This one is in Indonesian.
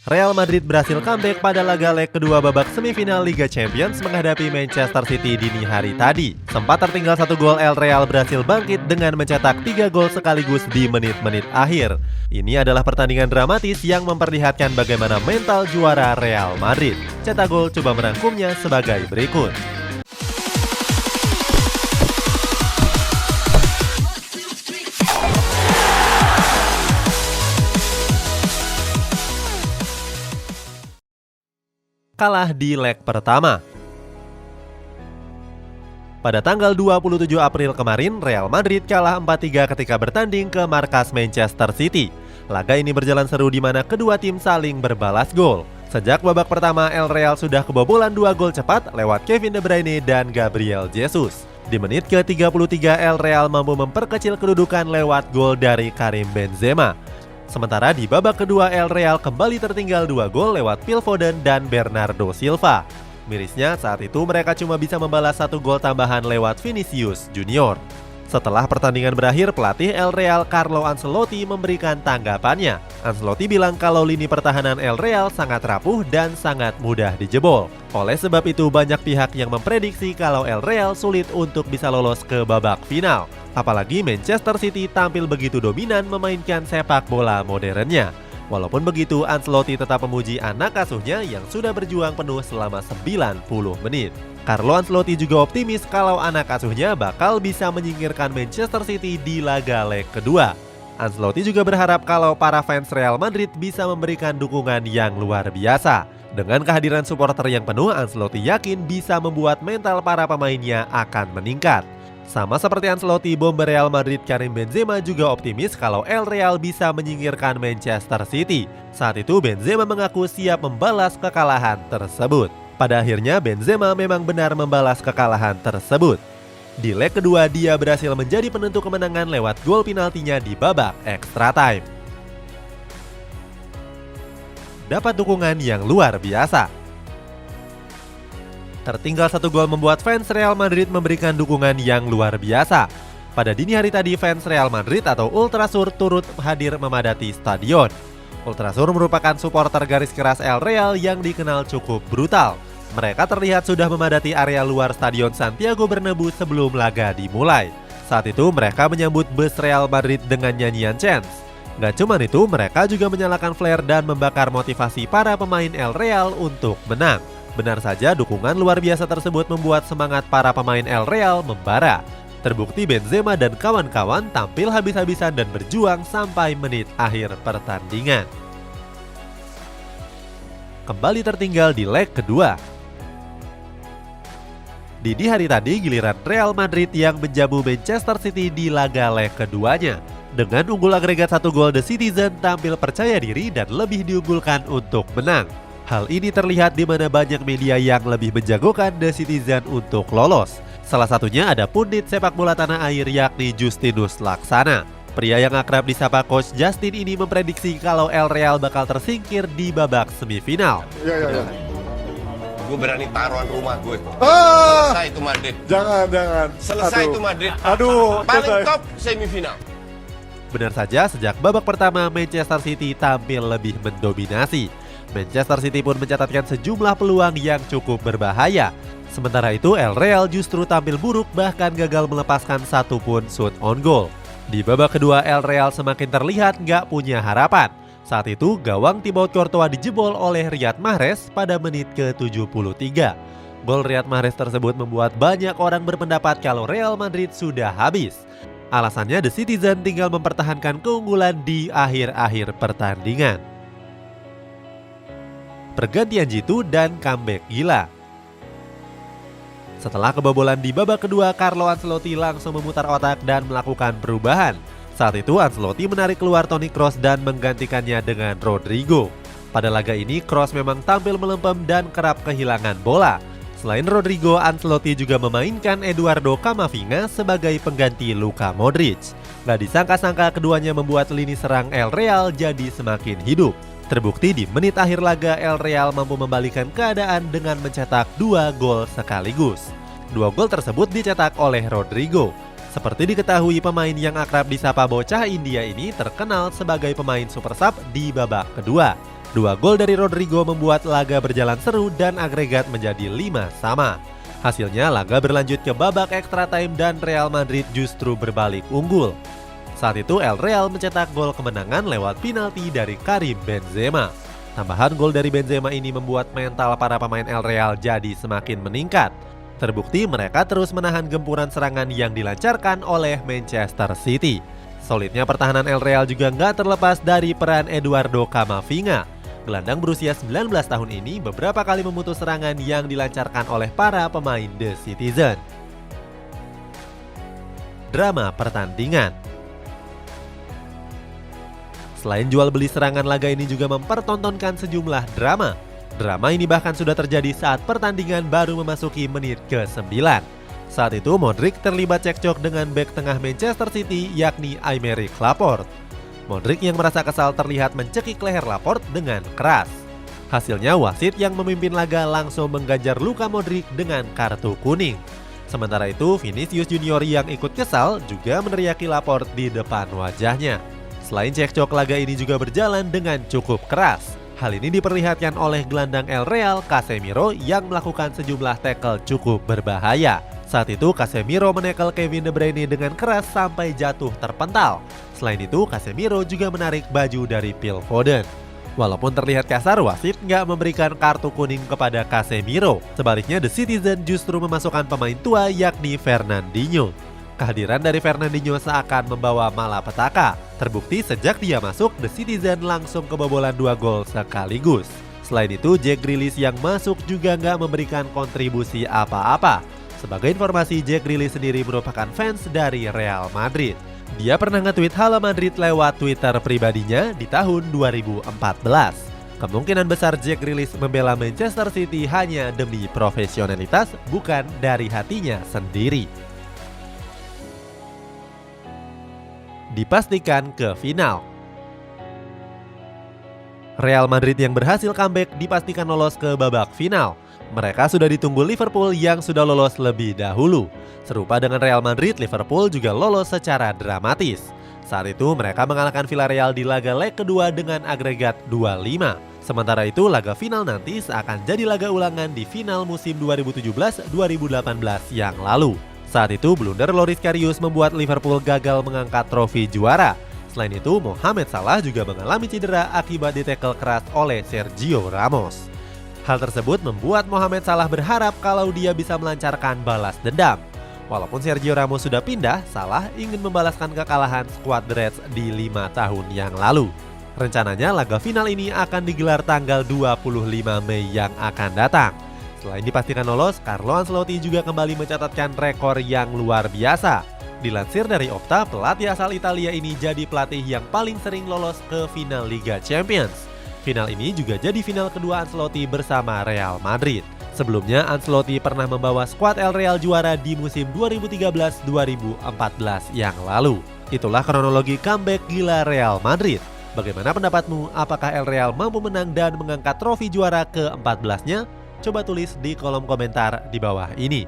Real Madrid berhasil comeback pada laga leg kedua babak semifinal Liga Champions menghadapi Manchester City dini hari tadi. Sempat tertinggal 1 gol, El Real berhasil bangkit dengan mencetak 3 gol sekaligus di menit-menit akhir. Ini adalah pertandingan dramatis yang memperlihatkan bagaimana mental juara Real Madrid. Cetak Gol coba merangkumnya sebagai berikut. Kalah di leg pertama. Pada tanggal 27 April kemarin, Real Madrid kalah 4-3 ketika bertanding ke markas Manchester City. Laga ini berjalan seru di mana kedua tim saling berbalas gol. Sejak babak pertama, El Real sudah kebobolan 2 gol cepat lewat Kevin De Bruyne dan Gabriel Jesus. Di menit ke-33, El Real mampu memperkecil kedudukan lewat gol dari Karim Benzema. Sementara di babak kedua, El Real kembali tertinggal 2 gol lewat Phil Foden dan Bernardo Silva. Mirisnya saat itu mereka cuma bisa membalas 1 gol tambahan lewat Vinicius Junior. Setelah pertandingan berakhir, pelatih El Real Carlo Ancelotti memberikan tanggapannya. Ancelotti bilang kalau lini pertahanan El Real sangat rapuh dan sangat mudah dijebol. Oleh sebab itu banyak pihak yang memprediksi kalau El Real sulit untuk bisa lolos ke babak final. Apalagi Manchester City tampil begitu dominan memainkan sepak bola modernnya. Walaupun begitu, Ancelotti tetap memuji anak asuhnya yang sudah berjuang penuh selama 90 menit. Carlo Ancelotti juga optimis kalau anak asuhnya bakal bisa menyingkirkan Manchester City di laga leg kedua. Ancelotti juga berharap kalau para fans Real Madrid bisa memberikan dukungan yang luar biasa. Dengan kehadiran supporter yang penuh, Ancelotti yakin bisa membuat mental para pemainnya akan meningkat. Sama seperti Ancelotti, bomber Real Madrid Karim Benzema juga optimis kalau El Real bisa menyingkirkan Manchester City. Saat itu Benzema mengaku siap membalas kekalahan tersebut. Pada akhirnya Benzema memang benar membalas kekalahan tersebut. Di leg kedua dia berhasil menjadi penentu kemenangan lewat gol penaltinya di babak extra time. Dapat dukungan yang luar biasa. Tertinggal 1 gol membuat fans Real Madrid memberikan dukungan yang luar biasa. Pada dini hari tadi, fans Real Madrid atau Ultrasur turut hadir memadati stadion. Ultrasur merupakan supporter garis keras El Real yang dikenal cukup brutal. Mereka terlihat sudah memadati area luar Stadion Santiago Bernabeu sebelum laga dimulai. Saat itu mereka menyambut bus Real Madrid dengan nyanyian chants. Gak cuma itu, mereka juga menyalakan flare dan membakar motivasi para pemain El Real untuk menang. Benar saja, dukungan luar biasa tersebut membuat semangat para pemain El Real membara. Terbukti Benzema dan kawan-kawan tampil habis-habisan dan berjuang sampai menit akhir pertandingan. Kembali tertinggal di leg kedua. Di hari tadi giliran Real Madrid yang menjamu Manchester City di laga leg keduanya. Dengan unggul agregat 1 gol, The Citizen tampil percaya diri dan lebih diunggulkan untuk menang. Hal ini terlihat di mana banyak media yang lebih menjagokan The Citizen untuk lolos. Salah satunya ada pundit sepak bola tanah air yakni Justinus Laksana. Pria yang akrab disapa Coach Justin ini memprediksi kalau El Real bakal tersingkir di babak semifinal. Gue berani taruhan rumah gue. Selesai itu Madrid. Jangan. Selesai itu Madrid. Aduh. Paling top semifinal. Benar saja, sejak babak pertama Manchester City tampil lebih mendominasi. Manchester City pun mencatatkan sejumlah peluang yang cukup berbahaya. Sementara itu El Real justru tampil buruk bahkan gagal melepaskan 1 pun shoot on goal. Di babak kedua El Real semakin terlihat nggak punya harapan. Saat itu gawang Thibaut Courtois dijebol oleh Riyad Mahrez pada menit ke-73. Gol Riyad Mahrez tersebut membuat banyak orang berpendapat kalau Real Madrid sudah habis. Alasannya The Citizen tinggal mempertahankan keunggulan di akhir-akhir pertandingan. Pergantian jitu dan comeback gila. Setelah kebobolan di babak kedua, Carlo Ancelotti langsung memutar otak dan melakukan perubahan. Saat itu Ancelotti menarik keluar Toni Kroos dan menggantikannya dengan Rodrigo. Pada laga ini Kroos memang tampil melempem dan kerap kehilangan bola. Selain Rodrigo, Ancelotti juga memainkan Eduardo Camavinga sebagai pengganti Luka Modric. Gak disangka-sangka keduanya membuat lini serang El Real jadi semakin hidup. Terbukti di menit akhir laga El Real mampu membalikan keadaan dengan mencetak 2 gol sekaligus. 2 gol tersebut dicetak oleh Rodrigo. Seperti diketahui, pemain yang akrab disapa bocah India ini terkenal sebagai pemain super sub di babak kedua. 2 gol dari Rodrigo membuat laga berjalan seru dan agregat menjadi 5-5. Hasilnya laga berlanjut ke babak extra time dan Real Madrid justru berbalik unggul. Saat itu El Real mencetak gol kemenangan lewat penalti dari Karim Benzema. Tambahan gol dari Benzema ini membuat mental para pemain El Real jadi semakin meningkat. Terbukti mereka terus menahan gempuran serangan yang dilancarkan oleh Manchester City. Solidnya pertahanan El Real juga nggak terlepas dari peran Eduardo Camavinga. Gelandang berusia 19 tahun ini beberapa kali memutus serangan yang dilancarkan oleh para pemain The Citizen. Drama pertandingan. Selain jual beli serangan, laga ini juga mempertontonkan sejumlah drama. Drama ini bahkan sudah terjadi saat pertandingan baru memasuki menit ke-9. Saat itu Modric terlibat cekcok dengan bek tengah Manchester City yakni Aymeric Laporte. Modric yang merasa kesal terlihat mencekik leher Laporte dengan keras. Hasilnya wasit yang memimpin laga langsung mengganjar luka Modric dengan kartu kuning. Sementara itu Vinicius Junior yang ikut kesal juga meneriaki Laporte di depan wajahnya. Selain cekcok, laga ini juga berjalan dengan cukup keras. Hal ini diperlihatkan oleh gelandang El Real Casemiro yang melakukan sejumlah tackle cukup berbahaya. Saat itu Casemiro menekel Kevin De Bruyne dengan keras sampai jatuh terpental. Selain itu Casemiro juga menarik baju dari Phil Foden. Walaupun terlihat kasar, wasit nggak memberikan kartu kuning kepada Casemiro. Sebaliknya The Citizen justru memasukkan pemain tua yakni Fernandinho. Kehadiran dari Fernandinho seakan membawa malapetaka. Terbukti sejak dia masuk, The Citizen langsung kebobolan 2 gol sekaligus. Selain itu, Jack Grealish yang masuk juga nggak memberikan kontribusi apa-apa. Sebagai informasi, Jack Grealish sendiri merupakan fans dari Real Madrid. Dia pernah nge-tweet Halo Madrid lewat Twitter pribadinya di tahun 2014. Kemungkinan besar Jack Grealish membela Manchester City hanya demi profesionalitas, bukan dari hatinya sendiri. Dipastikan ke final. Real Madrid yang berhasil comeback dipastikan lolos ke babak final. Mereka sudah ditunggu Liverpool yang sudah lolos lebih dahulu. Serupa dengan Real Madrid, Liverpool juga lolos secara dramatis. Saat itu mereka mengalahkan Villarreal di laga leg kedua dengan agregat 2-5. Sementara itu laga final nanti seakan jadi laga ulangan di final musim 2017-2018 yang lalu. Saat itu blunder Loris Karius membuat Liverpool gagal mengangkat trofi juara. Selain itu Mohamed Salah juga mengalami cedera akibat ditekel keras oleh Sergio Ramos. Hal tersebut membuat Mohamed Salah berharap kalau dia bisa melancarkan balas dendam. Walaupun Sergio Ramos sudah pindah, Salah ingin membalaskan kekalahan skuad The Reds di 5 tahun yang lalu. Rencananya laga final ini akan digelar tanggal 25 Mei yang akan datang. Selain dipastikan lolos, Carlo Ancelotti juga kembali mencatatkan rekor yang luar biasa. Dilansir dari Opta, pelatih asal Italia ini jadi pelatih yang paling sering lolos ke final Liga Champions. Final ini juga jadi final kedua Ancelotti bersama Real Madrid. Sebelumnya Ancelotti pernah membawa skuad El Real juara di musim 2013-2014 yang lalu. Itulah kronologi comeback gila Real Madrid. Bagaimana pendapatmu? Apakah El Real mampu menang dan mengangkat trofi juara ke-14-nya? Coba tulis di kolom komentar di bawah ini.